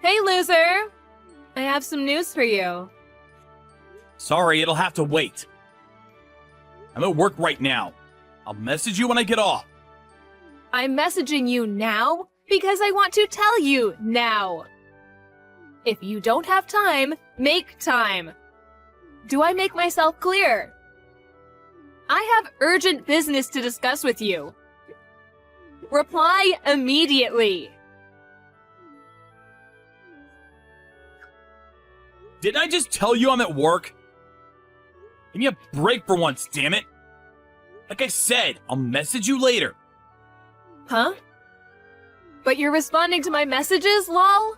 Hey, loser! I have some news for you. Sorry, it'll have to wait. I'm at work right now. I'll message you when I get off. I'm messaging you now because I want to tell you now. If you don't have time, make time. Do I make myself clear? I have urgent business to discuss with you. Reply immediately. Didn't I just tell you I'm at work? Give me a break for once, damn it. Like I said, I'll message you later. Huh? But you're responding to my messages, lol?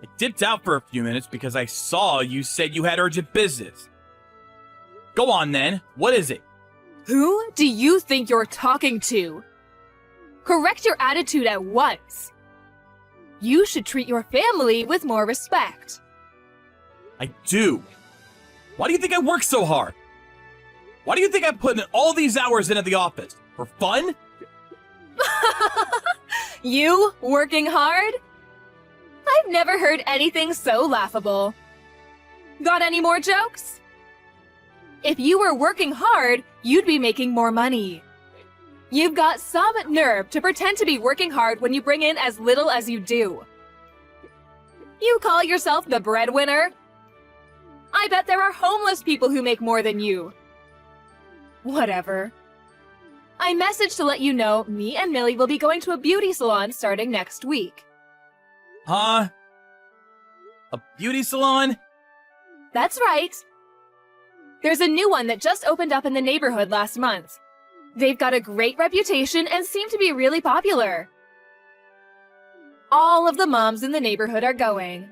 I dipped out for a few minutes because I saw you said you had urgent business. Go on then, what is it? Who do you think you're talking to? Correct your attitude at once. You should treat your family with more respect. I do. Why do you think I work so hard? Why do you think I put in all these hours in at the office? For fun? You working hard? I've never heard anything so laughable. Got any more jokes? If you were working hard, you'd be making more money. You've got some nerve to pretend to be working hard when you bring in as little as you do. You call yourself the breadwinner? I bet there are homeless people who make more than you. Whatever. I messaged to let you know me and Millie will be going to a beauty salon starting next week. Huh? A beauty salon? That's right. There's a new one that just opened up in the neighborhood last month. They've got a great reputation and seem to be really popular. All of the moms in the neighborhood are going.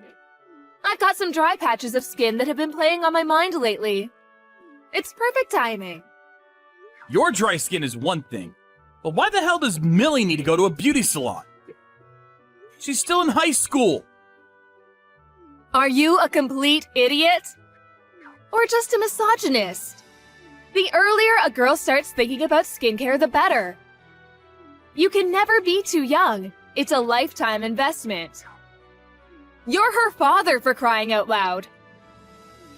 I've got some dry patches of skin that have been playing on my mind lately. It's perfect timing. Your dry skin is one thing, but why the hell does Millie need to go to a beauty salon? She's still in high school. Are you a complete idiot? Or just a misogynist? The earlier a girl starts thinking about skincare, the better. You can never be too young. It's a lifetime investment. You're her father, for crying out loud.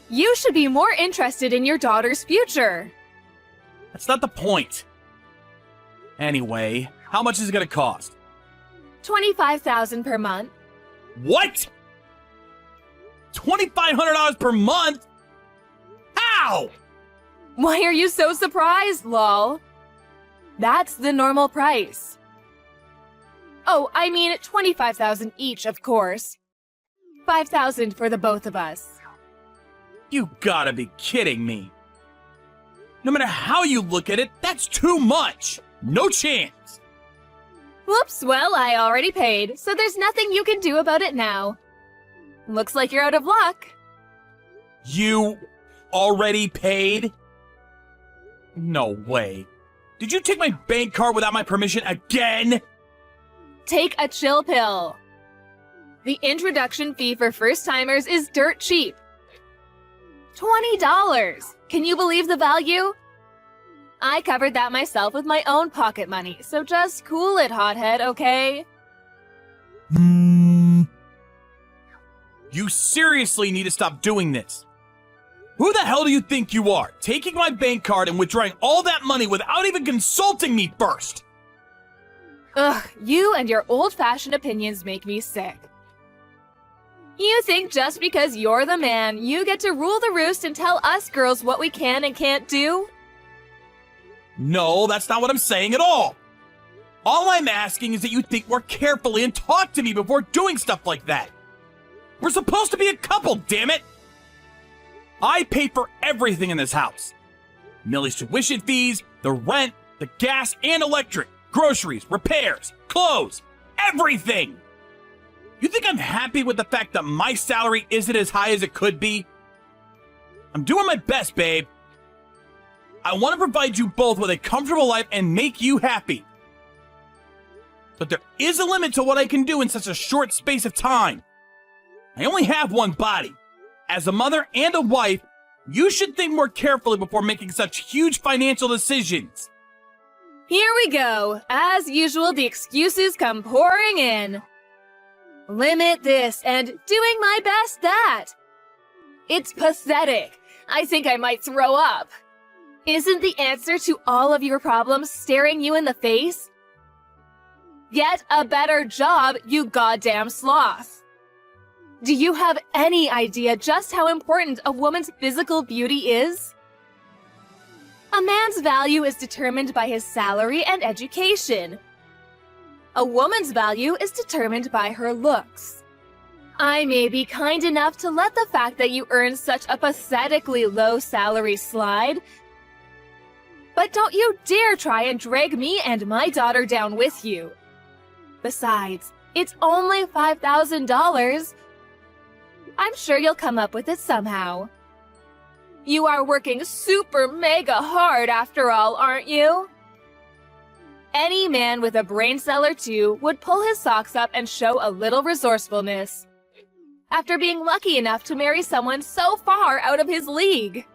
You should be more interested in your daughter's future. That's not the point. Anyway, how much is it gonna cost? $25,000 per month. What? $2,500 per month? How? Why are you so surprised, lol? That's the normal price. Oh, I mean $25,000 each, of course. $5,000 for the both of us. You gotta be kidding me. No matter how you look at it, that's too much. No chance. Whoops, well, I already paid, so there's nothing you can do about it now. Looks like you're out of luck. You already paid? No way. Did you take my bank card without my permission again? Take a chill pill. The introduction fee for first-timers is dirt cheap. $20. Can you believe the value? I covered that myself with my own pocket money, so just cool it, hothead, okay? You seriously need to stop doing this. Who the hell do you think you are, taking my bank card and withdrawing all that money without even consulting me first? Ugh, you and your old-fashioned opinions make me sick. You think just because you're the man, you get to rule the roost and tell us girls what we can and can't do? No, that's not what I'm saying at all. All I'm asking is that you think more carefully and talk to me before doing stuff like that. We're supposed to be a couple, damn it! I pay for everything in this house. Millie's tuition fees, the rent, the gas and electric, groceries, repairs, clothes, everything! You think I'm happy with the fact that my salary isn't as high as it could be? I'm doing my best, babe. I want to provide you both with a comfortable life and make you happy. But there is a limit to what I can do in such a short space of time. I only have one body. As a mother and a wife, you should think more carefully before making such huge financial decisions. Here we go. As usual, the excuses come pouring in. limit this and doing my best that. It's pathetic. I think I might throw up. Isn't the answer to all of your problems staring you in the face? Get a better job, you goddamn sloth. Do you have any idea just how important a woman's physical beauty is? A man's value is determined by his salary and education. A woman's value is determined by her looks. I may be kind enough to let the fact that you earn such a pathetically low salary slide, but don't you dare try and drag me and my daughter down with you. Besides, it's only $5,000. I'm sure you'll come up with it somehow. You are working super mega hard after all, aren't you? Any man with a brain cell or two would pull his socks up and show a little resourcefulness after being lucky enough to marry someone so far out of his league.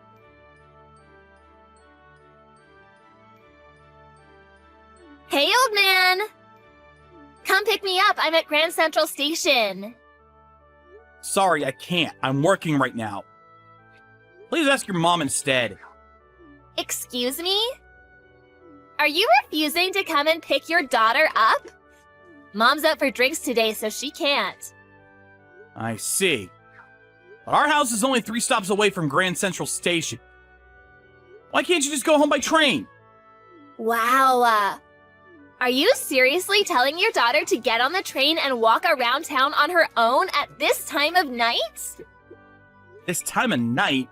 Hey, old man! Come pick me up. I'm at Grand Central Station. Sorry, I can't. I'm working right now. Please ask your mom instead. Excuse me? Are you refusing to come and pick your daughter up? Mom's out for drinks today, so she can't. I see. But our house is only 3 stops away from Grand Central Station. Why can't you just go home by train? Wow, are you seriously telling your daughter to get on the train and walk around town on her own at this time of night? This time of night?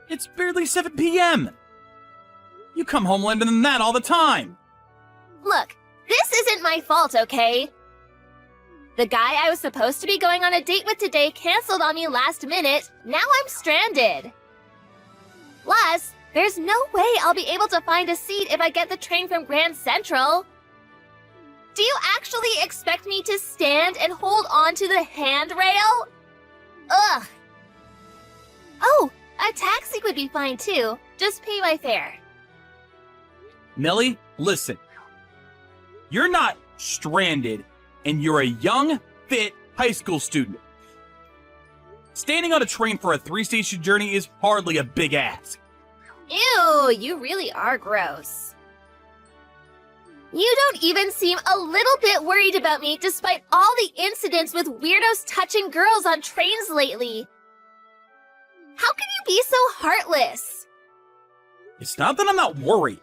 It's barely 7 p.m. You come home later than that all the time. Look, this isn't my fault, okay? The guy I was supposed to be going on a date with today canceled on me last minute. Now I'm stranded. Plus, there's no way I'll be able to find a seat if I get the train from Grand Central. Do you actually expect me to stand and hold on to the handrail? Ugh. Oh, a taxi would be fine too. Just pay my fare. Millie, listen. You're not stranded, and you're a young, fit high school student. Standing on a train for a 3-station journey is hardly a big ask. Ew, you really are gross. You don't even seem a little bit worried about me despite all the incidents with weirdos touching girls on trains lately. How can you be so heartless? It's not that I'm not worried,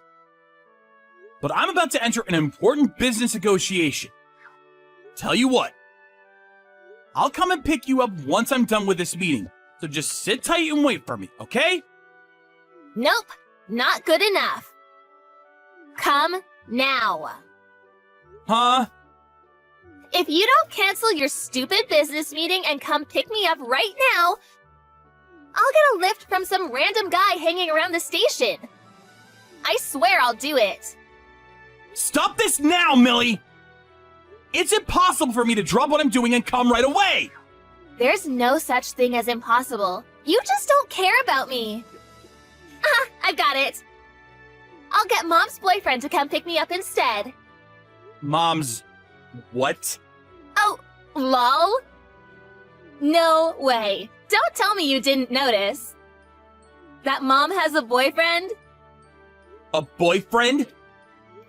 but I'm about to enter an important business negotiation. Tell you what, I'll come and pick you up once I'm done with this meeting, so just sit tight and wait for me, okay? Nope, not good enough. Come now. Huh? If you don't cancel your stupid business meeting and come pick me up right now, I'll get a lift from some random guy hanging around the station. I swear I'll do it. Stop this now, Millie! It's impossible for me to drop what I'm doing and come right away! There's no such thing as impossible. You just don't care about me. Ah, I've got it. I'll get Mom's boyfriend to come pick me up instead. Mom's... what? Oh, lol? No way. Don't tell me you didn't notice. That Mom has a boyfriend? A boyfriend?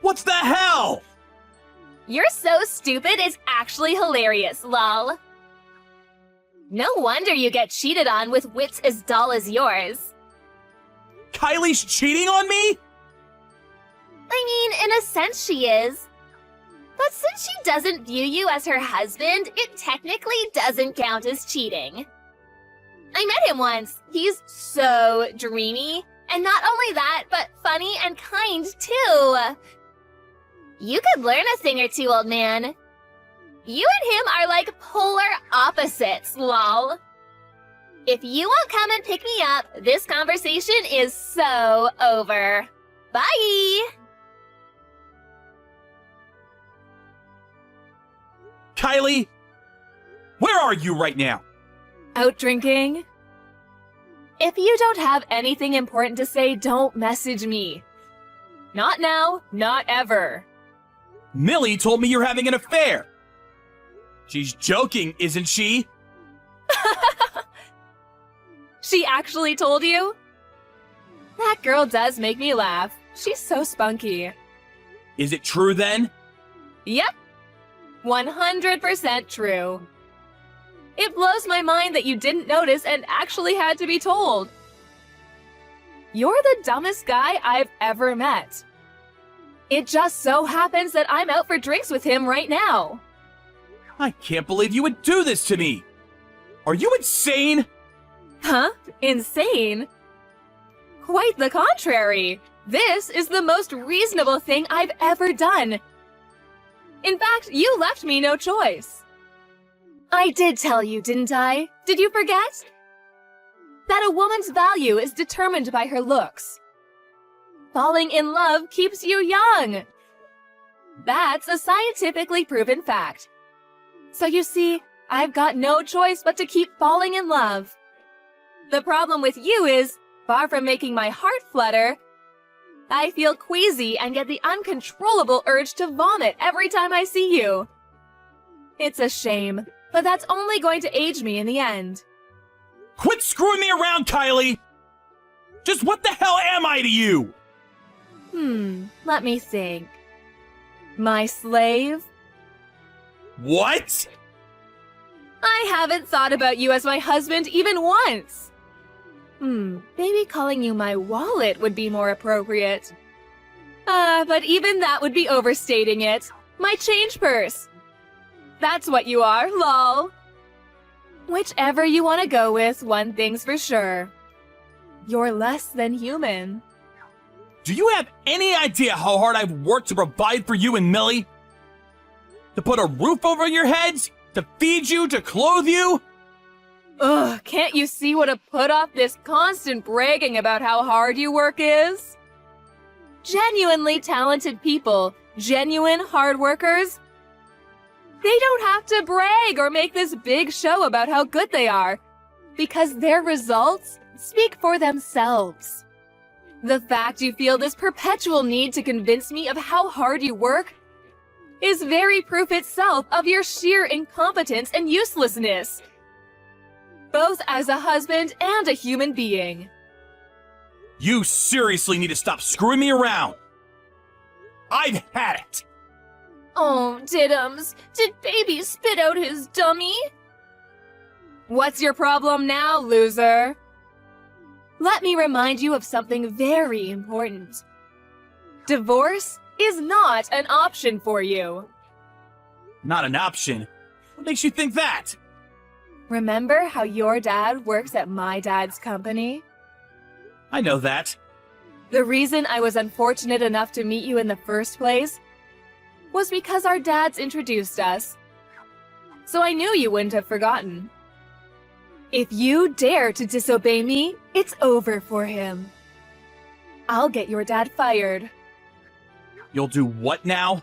What's the hell? You're so stupid, it's actually hilarious, lol. No wonder you get cheated on with wits as dull as yours. Kylie's cheating on me? I mean, in a sense she is. But since she doesn't view you as her husband, it technically doesn't count as cheating. I met him once. He's so dreamy. And not only that, but funny and kind too. You could learn a thing or two, old man. You and him are like polar opposites, lol. If you won't come and pick me up, this conversation is so over. Bye! Kylie, where are you right now? Out drinking? If you don't have anything important to say, don't message me. Not now, not ever. Millie told me you're having an affair. She's joking, isn't she? She actually told you? That girl does make me laugh. She's so spunky. Is it true then? Yep. 100% true. It blows my mind that you didn't notice and actually had to be told. You're the dumbest guy I've ever met. It just so happens that I'm out for drinks with him right now. I can't believe you would do this to me. Are you insane? Huh? Insane? Quite the contrary. This is the most reasonable thing I've ever done. In fact, you left me no choice. I did tell you, didn't I? Did you forget? That a woman's value is determined by her looks. Falling in love keeps you young. That's a scientifically proven fact. So you see, I've got no choice but to keep falling in love. The problem with you is, far from making my heart flutter, I feel queasy and get the uncontrollable urge to vomit every time I see you. It's a shame, but that's only going to age me in the end. Quit screwing me around, Kylie! Just what the hell am I to you? Let me think. My slave? What? I haven't thought about you as my husband even once. Maybe calling you my wallet would be more appropriate. But even that would be overstating it. My change purse. That's what you are, lol. Whichever you want to go with, one thing's for sure. You're less than human. Do you have any idea how hard I've worked to provide for you and Millie? To put a roof over your heads? To feed you? To clothe you? Ugh, can't you see what a put-off this constant bragging about how hard you work is? Genuinely talented people, genuine hard workers, they don't have to brag or make this big show about how good they are, because their results speak for themselves. The fact you feel this perpetual need to convince me of how hard you work is very proof itself of your sheer incompetence and uselessness, both as a husband and a human being. You seriously need to stop screwing me around. I've had it. Oh, Diddums, did baby spit out his dummy? What's your problem now, loser? Let me remind you of something very important. Divorce is not an option for you. Not an option? What makes you think that? Remember how your dad works at my dad's company? I know that. The reason I was unfortunate enough to meet you in the first place was because our dads introduced us. So I knew you wouldn't have forgotten. If you dare to disobey me, it's over for him. I'll get your dad fired. You'll do what now?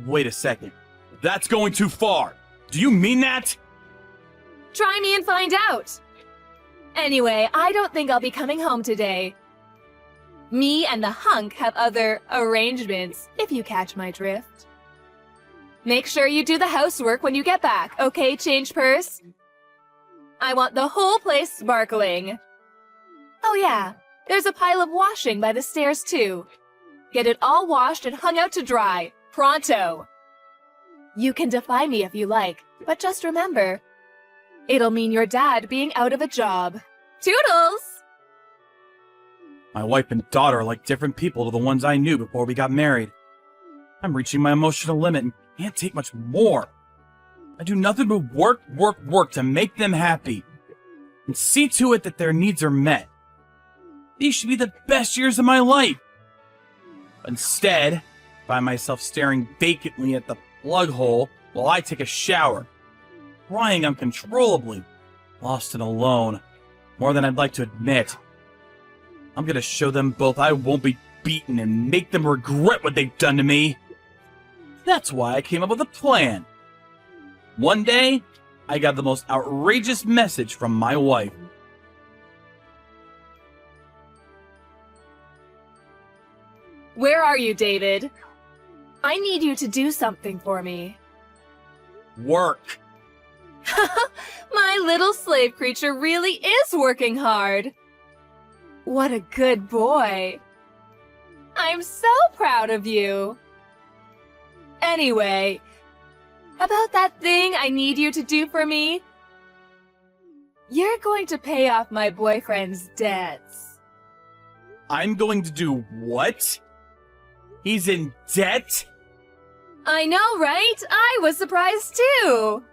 Wait a second. That's going too far. Do you mean that? Try me and find out. Anyway, I don't think I'll be coming home today. Me and the hunk have other arrangements, if you catch my drift. Make sure you do the housework when you get back, okay, change purse? I want the whole place sparkling. Oh yeah, there's a pile of washing by the stairs too. Get it all washed and hung out to dry, pronto. You can defy me if you like, but just remember, it'll mean your dad being out of a job. Toodles! My wife and daughter are like different people to the ones I knew before we got married. I'm reaching my emotional limit and can't take much more. I do nothing but work to make them happy and see to it that their needs are met. These should be the best years of my life. Instead, I find myself staring vacantly at the plug hole while I take a shower, crying uncontrollably, lost and alone, more than I'd like to admit. I'm gonna show them both I won't be beaten and make them regret what they've done to me. That's why I came up with a plan. One day, I got the most outrageous message from my wife. Where are you, David? I need you to do something for me. work. My little slave creature really is working hard. What a good boy. I'm so proud of you. Anyway, about that thing I need you to do for me, you're going to pay off my boyfriend's debts. I'm going to do what? He's in debt? I know, right? I was surprised too.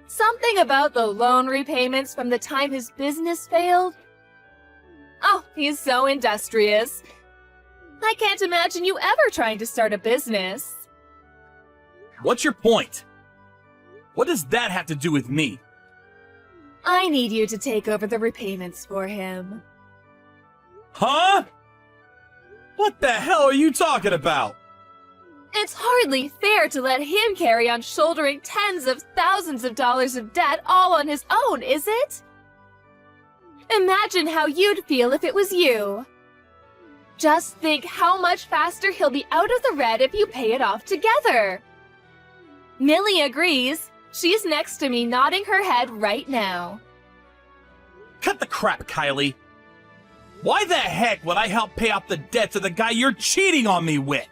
Something about the loan repayments from the time his business failed. Oh, he's so industrious. I can't imagine you ever trying to start a business. What's your point? What does that have to do with me? I need you to take over the repayments for him. Huh? What the hell are you talking about? It's hardly fair to let him carry on shouldering tens of thousands of dollars of debt all on his own, is it? Imagine how you'd feel if it was you. Just think how much faster he'll be out of the red if you pay it off together. Millie agrees. She's next to me nodding her head right now. Cut the crap, Kylie. Why the heck would I help pay off the debts of the guy you're cheating on me with?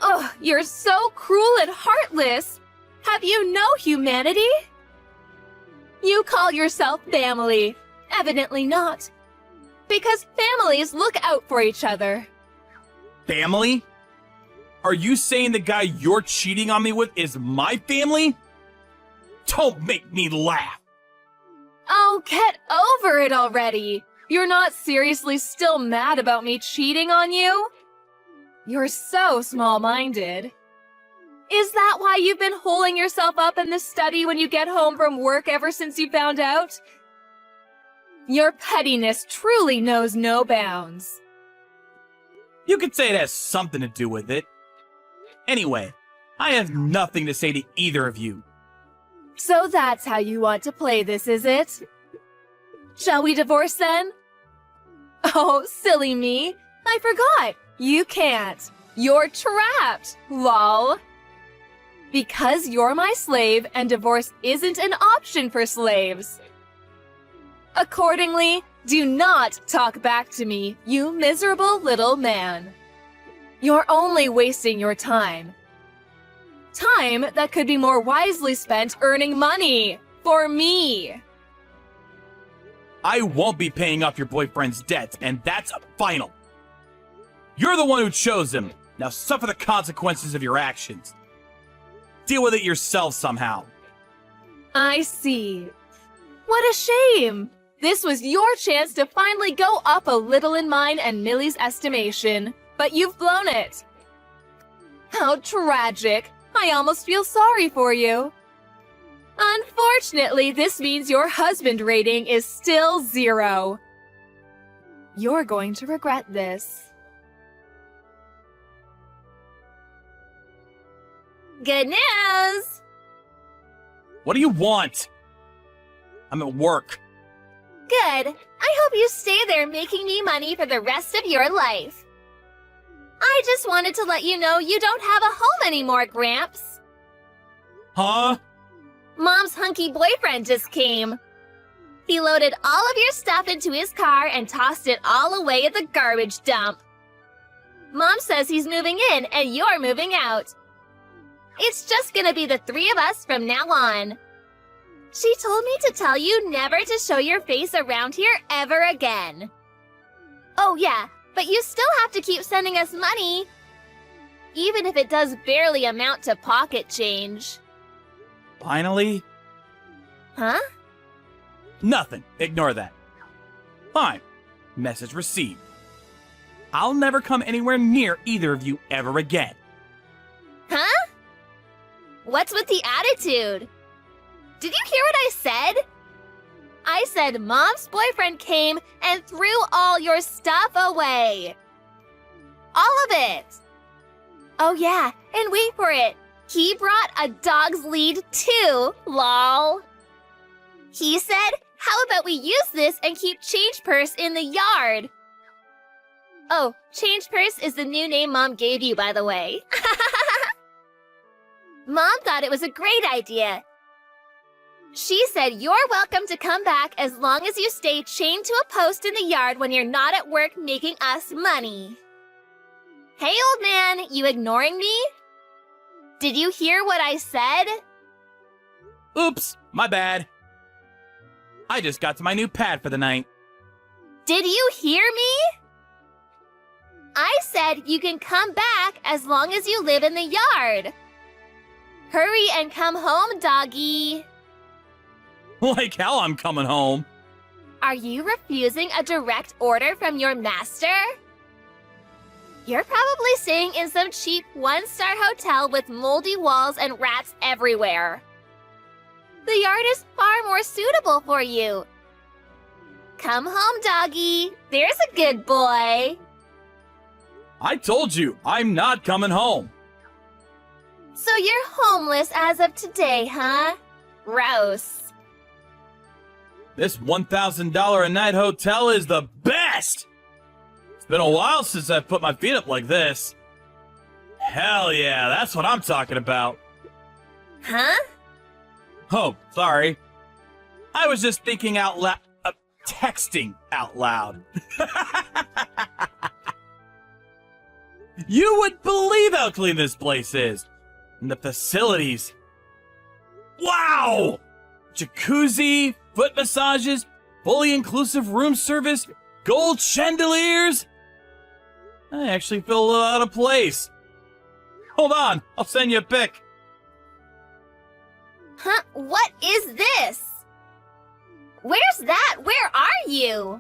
Ugh, you're so cruel and heartless. Have you no humanity? You call yourself family. Evidently not. Because families look out for each other. Family? Are you saying the guy you're cheating on me with is my family? Don't make me laugh. Oh, get over it already. You're not seriously still mad about me cheating on you? You're so small-minded. Is that why you've been holding yourself up in the study when you get home from work ever since you found out? Your pettiness truly knows no bounds. You could say it has something to do with it. Anyway, I have nothing to say to either of you. So that's how you want to play this, is it? Shall we divorce then? Oh, silly me. I forgot. You can't. You're trapped, lol. Because you're my slave and divorce isn't an option for slaves. Accordingly, do not talk back to me, you miserable little man. You're only wasting your time. Time that could be more wisely spent earning money for me. I won't be paying off your boyfriend's debts, and that's final. You're the one who chose him. Now suffer the consequences of your actions. Deal with it yourself somehow. I see. What a shame. This was your chance to finally go up a little in mine and Millie's estimation, but you've blown it. How tragic. I almost feel sorry for you. Unfortunately, this means your husband rating is still 0. You're going to regret this. Good news! What do you want? I'm at work. Good. I hope you stay there making me money for the rest of your life. I just wanted to let you know you don't have a home anymore, Gramps. Huh? Mom's hunky boyfriend just came. He loaded all of your stuff into his car and tossed it all away at the garbage dump. Mom says he's moving in and you're moving out. It's just gonna be the 3 of us from now on. She told me to tell you never to show your face around here ever again. Oh yeah, but you still have to keep sending us money. Even if it does barely amount to pocket change. Finally? Huh? Nothing. Ignore that. Fine. Message received. I'll never come anywhere near either of you ever again. Huh? What's with the attitude? Did you hear what I said? I said Mom's boyfriend came and threw all your stuff away. All of it. Oh yeah, and wait for it. He brought a dog's lead too, lol. He said, how about we use this and keep Change Purse in the yard? Oh, Change Purse is the new name Mom gave you, by the way. Mom thought it was a great idea. She said you're welcome to come back as long as you stay chained to a post in the yard when you're not at work making us money. Hey, old man, you ignoring me? Did you hear what I said? Oops, my bad. I just got to my new pad for the night. Did you hear me? I said you can come back as long as you live in the yard. Hurry and come home, doggy. Like how I'm coming home. Are you refusing a direct order from your master? You're probably staying in some cheap one-star hotel with moldy walls and rats everywhere. The yard is far more suitable for you. Come home, doggy. There's a good boy. I told you, I'm not coming home. So you're homeless as of today, huh? Gross. This $1,000 a night hotel is the best! It's been a while since I've put my feet up like this. Hell yeah, that's what I'm talking about. Huh? Oh, sorry. I was just thinking out loud, texting out loud. You would believe how clean this place is. And the facilities. Wow! Jacuzzi, foot massages, fully inclusive room service, gold chandeliers. I actually feel a little out of place. Hold on, I'll send you a pic. Huh? What is this? Where's that? Where are you?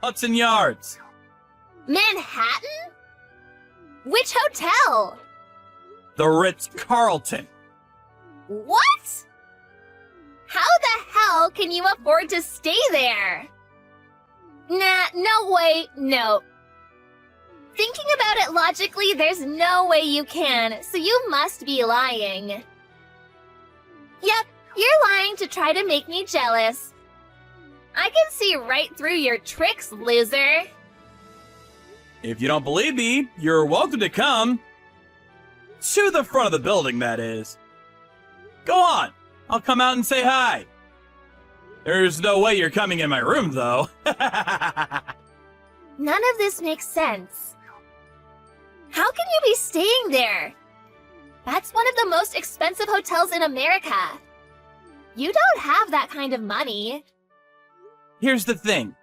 Hudson Yards. Manhattan? Which hotel? The Ritz-Carlton. What? How the hell can you afford to stay there? Nah, no way, no. Thinking about it logically, there's no way you can, so you must be lying. Yep, you're lying to try to make me jealous. I can see right through your tricks, loser. If you don't believe me, you're welcome to come. To the front of the building, that is. Go on, I'll come out and say hi. There's no way you're coming in my room, though. None of this makes sense. How can you be staying there? That's one of the most expensive hotels in America. You don't have that kind of money. Here's the thing.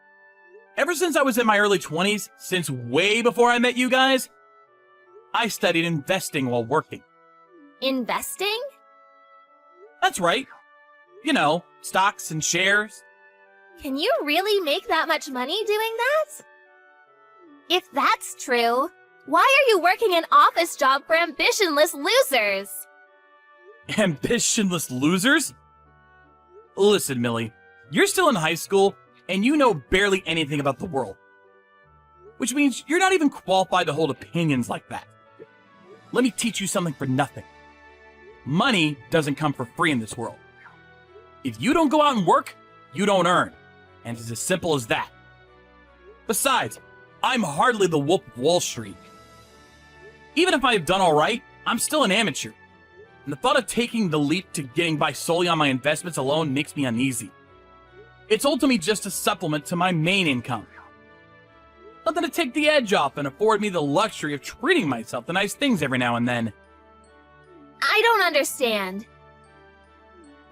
Ever since I was in my early 20s, since way before I met you guys, I studied investing while working. Investing? That's right. You know, stocks and shares. Can you really make that much money doing that? If that's true, why are you working an office job for ambitionless losers? Ambitionless losers? Listen, Millie, you're still in high school, and you know barely anything about the world. Which means you're not even qualified to hold opinions like that. Let me teach you something for nothing. Money doesn't come for free in this world. If you don't go out and work, you don't earn. And it's as simple as that. Besides, I'm hardly the Wolf of Wall Street. Even if I've done all right, I'm still an amateur. And the thought of taking the leap to getting by solely on my investments alone makes me uneasy. It's ultimately just a supplement to my main income. Nothing to take the edge off and afford me the luxury of treating myself to nice things every now and then. I don't understand.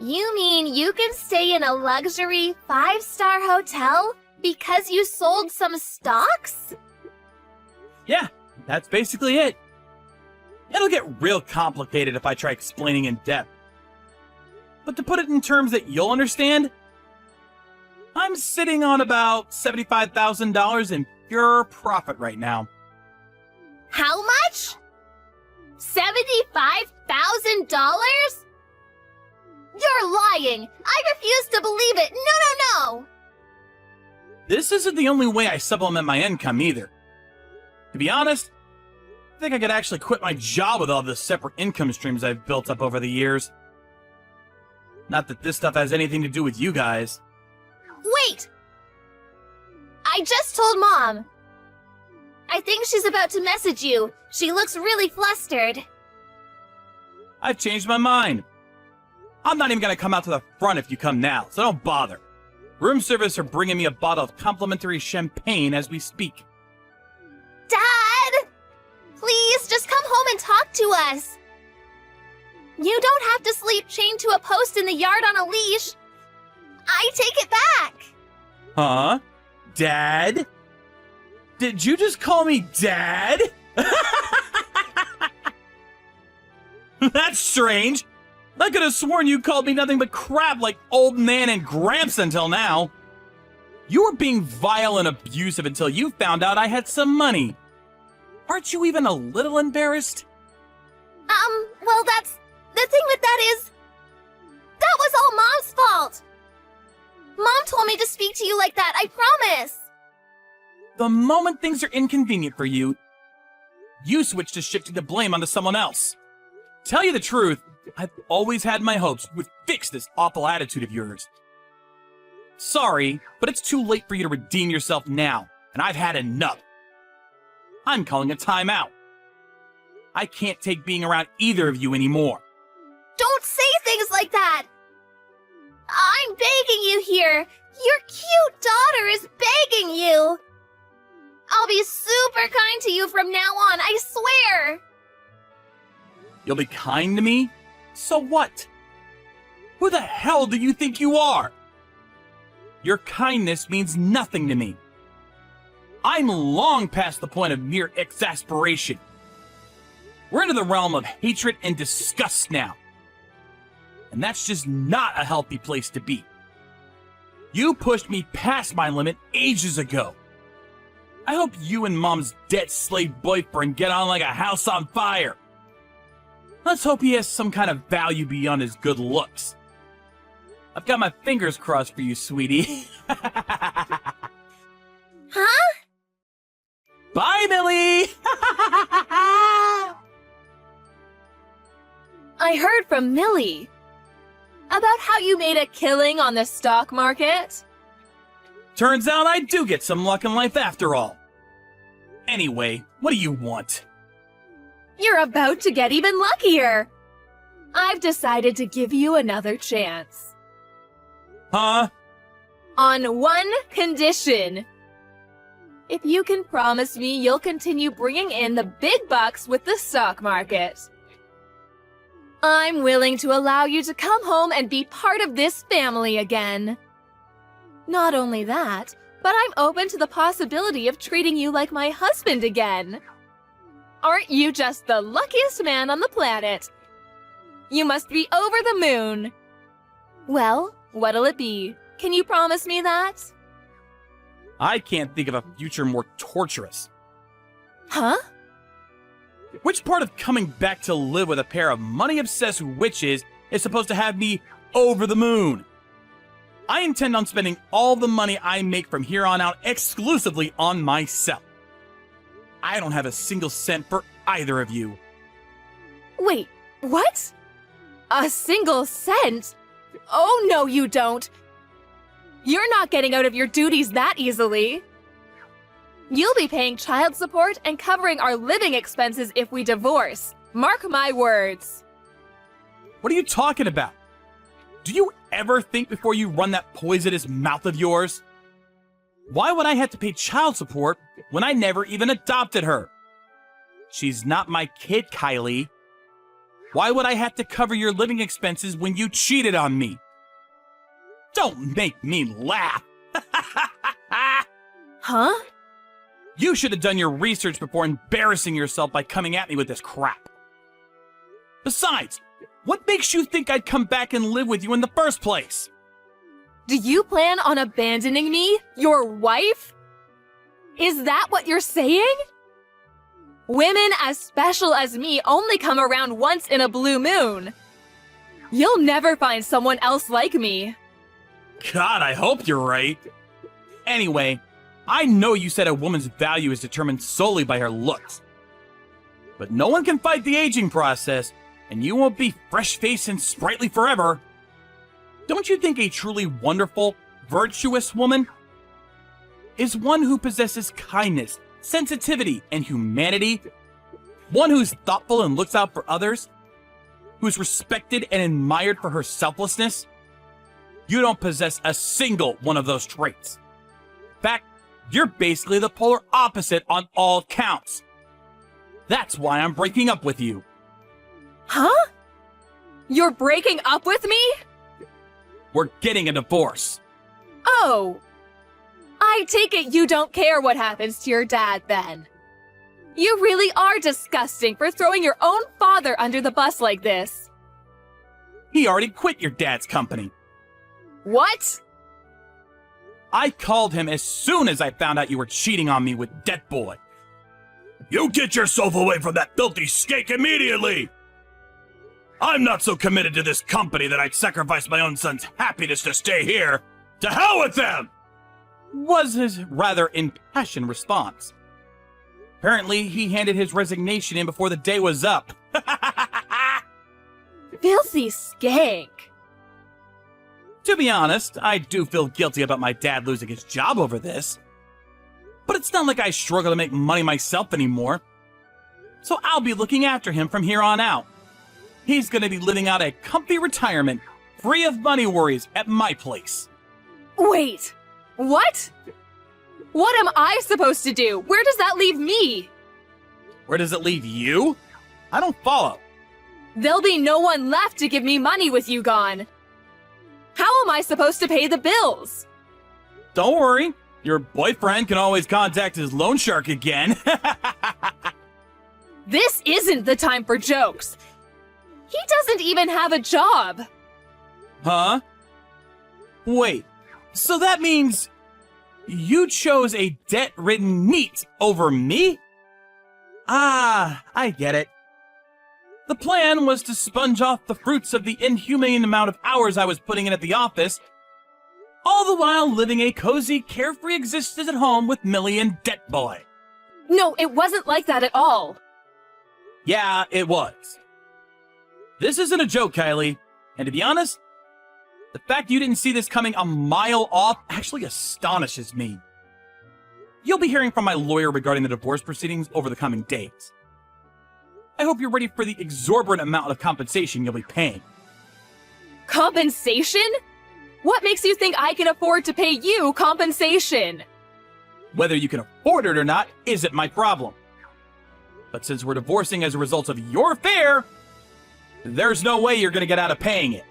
You mean you can stay in a luxury 5-star hotel because you sold some stocks? Yeah, that's basically it. It'll get real complicated if I try explaining in depth. But to put it in terms that you'll understand, I'm sitting on about $75,000 in pure profit right now. How much? $75,000? You're lying! I refuse to believe it! No! This isn't the only way I supplement my income either. To be honest, I think I could actually quit my job with all the separate income streams I've built up over the years. Not that this stuff has anything to do with you guys. Wait! I just told Mom. I think she's about to message you. She looks really flustered. I've changed my mind. I'm not even gonna come out to the front if you come now, so don't bother. Room service are bringing me a bottle of complimentary champagne as we speak. Dad! Please, just come home and talk to us. You don't have to sleep chained to a post in the yard on a leash. I take it back. Huh? Dad? Did you just call me Dad? That's strange. I could have sworn you called me nothing but crap like old man and Gramps until now. You were being vile and abusive until you found out I had some money. Aren't you even a little embarrassed? Well, the thing with that is, that was all Mom's fault. Mom told me to speak to you like that, I promise. The moment things are inconvenient for you, you switch to shifting the blame onto someone else. Tell you the truth, I've always had my hopes you would fix this awful attitude of yours. Sorry, but it's too late for you to redeem yourself now, and I've had enough. I'm calling a timeout. I can't take being around either of you anymore. Don't say things like that. I'm begging you here. Your cute daughter is begging you. I'll be super kind to you from now on, I swear. You'll be kind to me? So what? Who the hell do you think you are? Your kindness means nothing to me. I'm long past the point of mere exasperation. We're into the realm of hatred and disgust now. And that's just not a healthy place to be. You pushed me past my limit ages ago. I hope you and Mom's debt slave boyfriend get on like a house on fire. Let's hope he has some kind of value beyond his good looks. I've got my fingers crossed for you, sweetie. Huh? Bye, Millie! I heard from Millie about how you made a killing on the stock market. Turns out I do get some luck in life after all. Anyway, what do you want? You're about to get even luckier. I've decided to give you another chance. Huh? On one condition. If you can promise me you'll continue bringing in the big bucks with the stock market. I'm willing to allow you to come home and be part of this family again. Not only that, but I'm open to the possibility of treating you like my husband again. Aren't you just the luckiest man on the planet? You must be over the moon. Well, what'll it be? Can you promise me that? I can't think of a future more torturous. Huh? Which part of coming back to live with a pair of money-obsessed witches is supposed to have me over the moon? I intend on spending all the money I make from here on out exclusively on myself. I don't have a single cent for either of you. Wait, what? A single cent? Oh, no, you don't. You're not getting out of your duties that easily. You'll be paying child support and covering our living expenses if we divorce. Mark my words. What are you talking about? Do you ever think before you run that poisonous mouth of yours? Why would I have to pay child support when I never even adopted her? She's not my kid, Kylie. Why would I have to cover your living expenses when you cheated on me? Don't make me laugh. Huh? You should have done your research before embarrassing yourself by coming at me with this crap. Besides, what makes you think I'd come back and live with you in the first place? Do you plan on abandoning me, your wife? Is that what you're saying? Women as special as me only come around once in a blue moon. You'll never find someone else like me. God, I hope you're right. Anyway, I know you said a woman's value is determined solely by her looks. But no one can fight the aging process, and you won't be fresh-faced and sprightly forever. Don't you think a truly wonderful, virtuous woman is one who possesses kindness, sensitivity, and humanity? One who's thoughtful and looks out for others? who's respected and admired for her selflessness? You don't possess a single one of those traits. In fact, you're basically the polar opposite on all counts. That's why I'm breaking up with you. Huh? You're breaking up with me? We're getting a divorce. Oh. I take it you don't care what happens to your dad then. You really are disgusting for throwing your own father under the bus like this. He already quit your dad's company. What? I called him as soon as I found out you were cheating on me with Det Boy. You get yourself away from that filthy skink immediately! I'm not so committed to this company that I'd sacrifice my own son's happiness to stay here. To hell with them! Was his rather impassioned response. Apparently, he handed his resignation in before the day was up. Filthy skank. To be honest, I do feel guilty about my dad losing his job over this. But it's not like I struggle to make money myself anymore. So I'll be looking after him from here on out. He's gonna be living out a comfy retirement, free of money worries at my place. Wait, what? What am I supposed to do? Where does that leave me? Where does it leave you? I don't follow. There'll be no one left to give me money with you gone. How am I supposed to pay the bills? Don't worry, your boyfriend can always contact his loan shark again. This isn't the time for jokes. He doesn't even have a job. Huh? Wait, so that means you chose a debt-ridden NEET over me? Ah, I get it. The plan was to sponge off the fruits of the inhumane amount of hours I was putting in at the office, all the while living a cozy, carefree existence at home with Millie and Det Boy. No, it wasn't like that at all. Yeah, it was. This isn't a joke, Kylie, and to be honest, the fact you didn't see this coming a mile off actually astonishes me. You'll be hearing from my lawyer regarding the divorce proceedings over the coming days. I hope you're ready for the exorbitant amount of compensation you'll be paying. Compensation? What makes you think I can afford to pay you compensation? Whether you can afford it or not isn't my problem. But since we're divorcing as a result of your affair, there's no way you're gonna get out of paying it.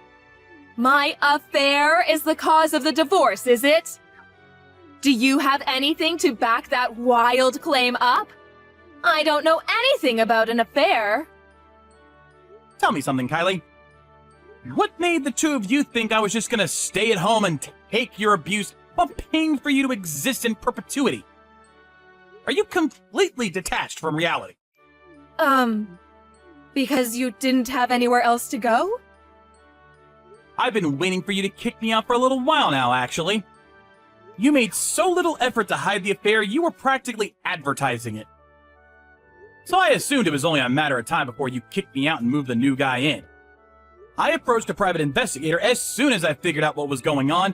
My affair is the cause of the divorce, is it? Do you have anything to back that wild claim up? I don't know anything about an affair. Tell me something, Kylie. What made the two of you think I was just gonna stay at home and take your abuse while paying for you to exist in perpetuity? Are you completely detached from reality? Because you didn't have anywhere else to go? I've been waiting for you to kick me out for a little while now, actually. You made so little effort to hide the affair, you were practically advertising it. So I assumed it was only a matter of time before you kicked me out and moved the new guy in. I approached a private investigator as soon as I figured out what was going on,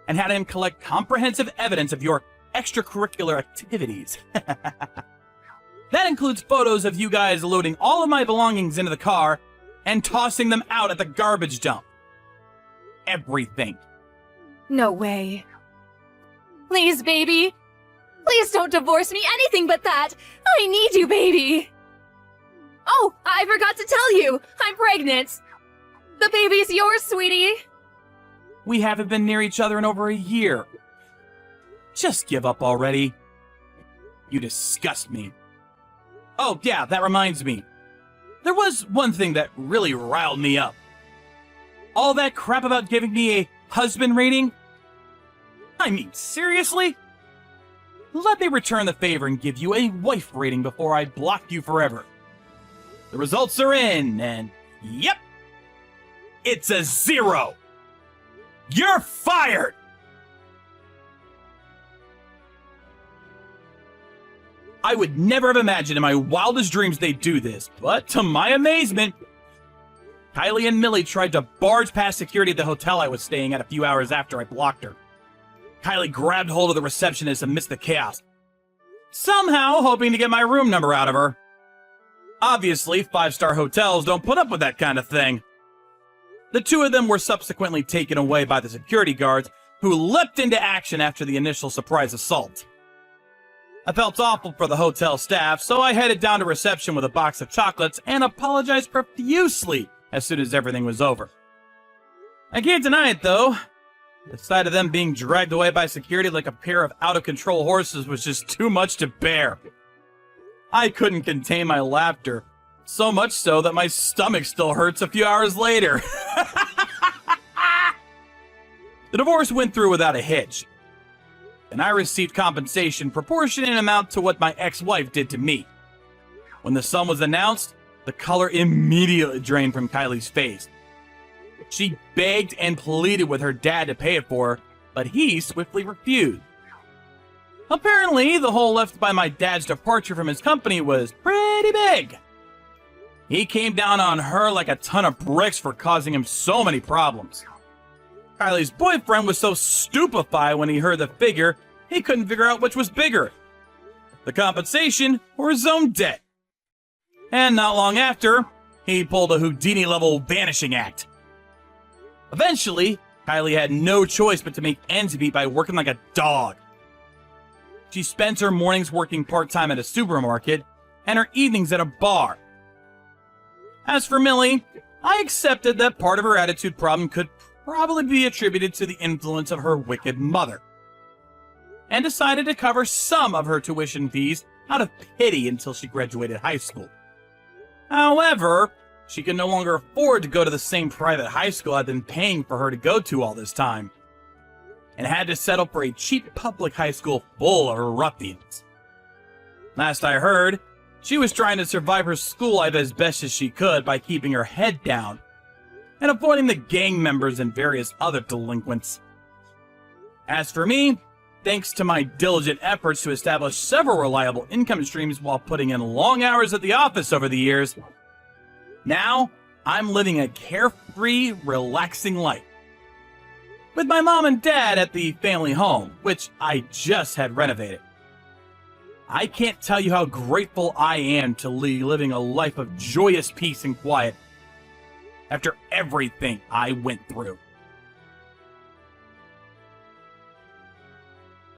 and had him collect comprehensive evidence of your extracurricular activities. That includes photos of you guys loading all of my belongings into the car and tossing them out at the garbage dump. Everything. No way. Please, baby. Please don't divorce me, anything but that. I need you, baby. Oh, I forgot to tell you. I'm pregnant. The baby's yours, sweetie. We haven't been near each other in over a year. Just give up already. You disgust me. Oh, yeah, that reminds me. There was one thing that really riled me up. All that crap about giving me a husband rating? I mean, seriously? Let me return the favor and give you a wife rating before I block you forever. The results are in, and yep, it's a 0. You're fired! I would never have imagined in my wildest dreams they'd do this, but to my amazement, Kylie and Millie tried to barge past security at the hotel I was staying at a few hours after I blocked her. Kylie grabbed hold of the receptionist amidst the chaos, somehow hoping to get my room number out of her. Obviously, five-star hotels don't put up with that kind of thing. The two of them were subsequently taken away by the security guards, who leapt into action after the initial surprise assault. I felt awful for the hotel staff, so I headed down to reception with a box of chocolates and apologized profusely as soon as everything was over. I can't deny it, though. The sight of them being dragged away by security like a pair of out-of-control horses was just too much to bear. I couldn't contain my laughter, so much so that my stomach still hurts a few hours later. The divorce went through without a hitch, and I received compensation proportionate in amount to what my ex-wife did to me. When the sum was announced, the color immediately drained from Kylie's face. She begged and pleaded with her dad to pay it for her, but he swiftly refused. Apparently, the hole left by my dad's departure from his company was pretty big. He came down on her like a ton of bricks for causing him so many problems. Kylie's boyfriend was so stupefied when he heard the figure, he couldn't figure out which was bigger, the compensation or his own debt. And not long after, he pulled a Houdini-level vanishing act. Eventually, Kylie had no choice but to make ends meet by working like a dog. She spent her mornings working part-time at a supermarket and her evenings at a bar. As for Millie, I accepted that part of her attitude problem could probably be attributed to the influence of her wicked mother, and decided to cover some of her tuition fees out of pity until she graduated high school. However, she could no longer afford to go to the same private high school I'd been paying for her to go to all this time, and had to settle for a cheap public high school full of ruffians. Last I heard, she was trying to survive her school life as best as she could by keeping her head down and avoiding the gang members and various other delinquents. As for me, thanks to my diligent efforts to establish several reliable income streams while putting in long hours at the office over the years, now I'm living a carefree, relaxing life. With my mom and dad at the family home, which I just had renovated. I can't tell you how grateful I am to be living a life of joyous peace and quiet after everything I went through.